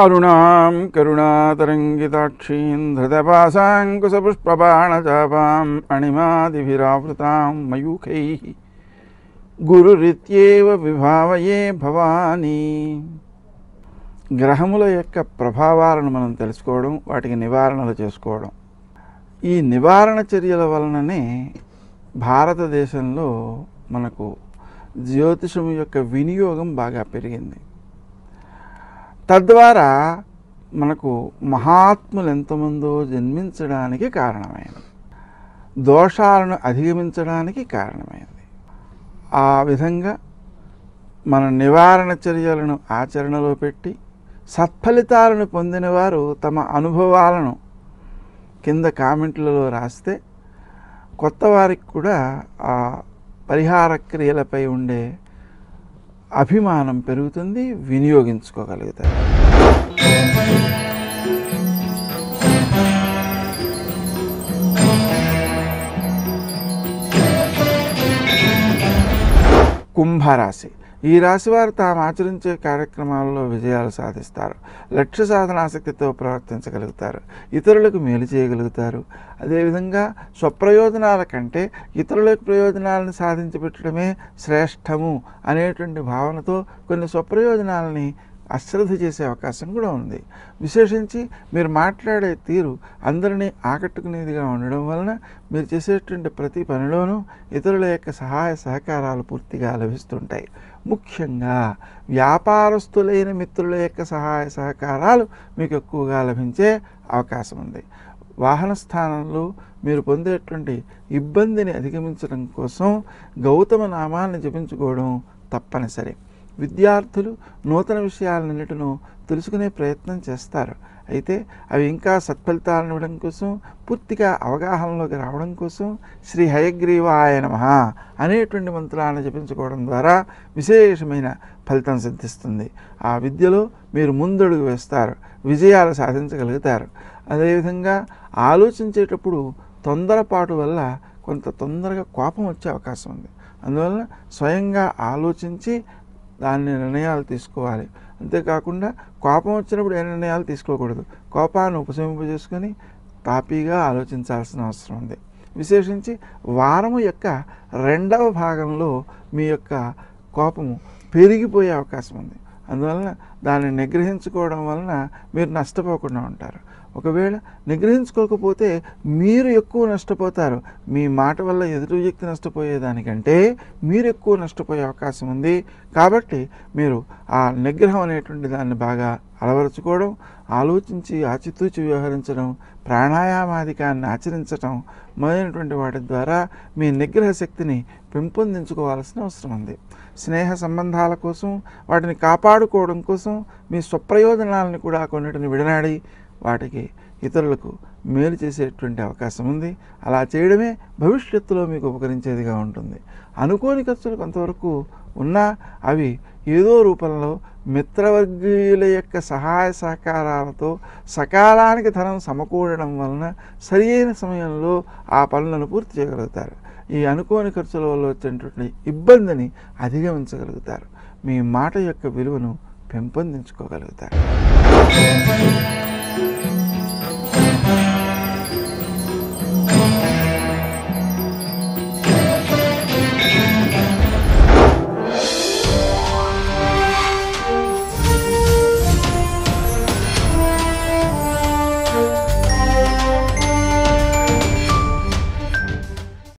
అరుణాం కరుణాతరంగితాక్షీం ధృతపాశాంకుశపుష్పబాణచాపాం అణిమాదిభిరావృతాం మయూఖైః గురురిత్యేవ విభావయే భవానీ. గ్రహముల యొక్క ప్రభావాలను మనం తెలుసుకోవడం, వాటికి నివారణలు చేసుకోవడం, ఈ నివారణ చర్యల వలననే భారతదేశంలో మనకు జ్యోతిషం యొక్క వినియోగం బాగా పెరిగింది. తద్వారా మనకు మహాత్ములు ఎంతమందో జన్మించడానికి కారణమైనది, దోషాలను అధిగమించడానికి కారణమైనది. ఆ విధంగా మన నివారణ చర్యలను ఆచరణలో పెట్టి సత్ఫలితాలను పొందిన వారు తమ అనుభవాలను కింద కామెంట్లలో రాస్తే కొత్త వారికి కూడా ఆ పరిహార క్రియలపై ఉండే అభిమానం పెరుగుతుంది, వినియోగించుకోగలుగుతారు. కుంభరాశి. ఈ రాశి వారు తాము ఆచరించే కార్యక్రమాల్లో విజయాలు సాధిస్తారు, లక్ష్య సాధనాశక్తితో ప్రవర్తించగలుగుతారు, ఇతరులకు మేలు చేయగలుగుతారు. అదేవిధంగా స్వప్రయోజనాల కంటే ఇతరులకు ప్రయోజనాలను సాధించి పెట్టడమే శ్రేష్టము అనేటువంటి భావనతో కొన్ని స్వప్రయోజనాలని అశ్రద్ధ చేసే అవకాశం కూడా ఉంది. విశేషించి మీరు మాట్లాడే తీరు అందరినీ ఆకట్టుకునేదిగా ఉండడం వలన మీరు చేసేటువంటి ప్రతి పనిలోనూ ఇతరుల యొక్క సహాయ సహకారాలు పూర్తిగా లభిస్తుంటాయి. ముఖ్యంగా వ్యాపారస్తులైన మిత్రుల యొక్క సహాయ సహకారాలు మీకు ఎక్కువగా లభించే అవకాశం ఉంది. వాహన స్థానంలో మీరు పొందేటువంటి ఇబ్బందిని అధిగమించడం కోసం గౌతమ నామాన్ని జపించుకోవడం తప్పనిసరి. విద్యార్థులు నూతన విషయాలన్నిటినూ తెలుసుకునే ప్రయత్నం చేస్తారు. అయితే అవి ఇంకా సత్ఫలితాలను ఇవ్వడం కోసం, పూర్తిగా అవగాహనలోకి రావడం కోసం శ్రీ హయగ్రీవాయ నమః అనేటువంటి మంత్రాలను జపించుకోవడం ద్వారా విశేషమైన ఫలితం సిద్ధిస్తుంది. ఆ విద్యలో మీరు ముందడుగు వేస్తారు, విజయాలు సాధించగలుగుతారు. అదేవిధంగా ఆలోచించేటప్పుడు తొందరపాటు వల్ల కొంత తొందరగా కోపం వచ్చే అవకాశం ఉంది. అందువలన స్వయంగా ఆలోచించి దాన్ని నిర్ణయాలు తీసుకోవాలి. అంతేకాకుండా కోపం వచ్చినప్పుడు ఏ నిర్ణయాలు తీసుకోకూడదు. కోపాన్ని ఉపశమింపజేసుకొని తాపీగా ఆలోచించాల్సిన అవసరం ఉంది. విశేషించి వారము యొక్క రెండవ భాగంలో మీ యొక్క కోపము పెరిగిపోయే అవకాశం ఉంది. అందువలన దాన్ని నిగ్రహించుకోవడం వలన మీరు నష్టపోకుండా ఉంటారు. ఒకవేళ నిగ్రహించుకోకపోతే మీరు ఎక్కువ నష్టపోతారు. మీ మాట వల్ల ఎదుటి వ్యక్తి నష్టపోయేదానికంటే మీరు ఎక్కువ నష్టపోయే అవకాశం ఉంది. కాబట్టి మీరు ఆ నిగ్రహం అనేటువంటి దాన్ని బాగా అలవరుచుకోవడం, ఆలోచించి ఆచితూచి వ్యవహరించడం, ప్రాణాయామాధికాన్ని ఆచరించడం మొదలైనటువంటి వాటి ద్వారా మీ నిగ్రహ శక్తిని పెంపొందించుకోవాల్సిన అవసరం ఉంది. స్నేహ సంబంధాల కోసం, వాటిని కాపాడుకోవడం కోసం మీ స్వప్రయోజనాలను కూడా కొన్నిటిని విడనాడి వాటికి ఇతరులకు మేలు చేసేటువంటి అవకాశం ఉంది. అలా చేయడమే భవిష్యత్తులో మీకు ఉపకరించేదిగా ఉంటుంది. అనుకోని ఖర్చులు కొంతవరకు ఉన్నా అవి ఏదో రూపంలో మిత్రవర్గీయుల యొక్క సహాయ సహకారాలతో సకాలానికి ధనం సమకూడడం వలన సరి అయిన సమయంలో ఆ పనులను పూర్తి చేయగలుగుతారు. ఈ అనుకోని ఖర్చుల వల్ల వచ్చేటువంటి ఇబ్బందిని అధిగమించగలుగుతారు. మీ మాట యొక్క విలువను పెంపొందించుకోగలుగుతారు.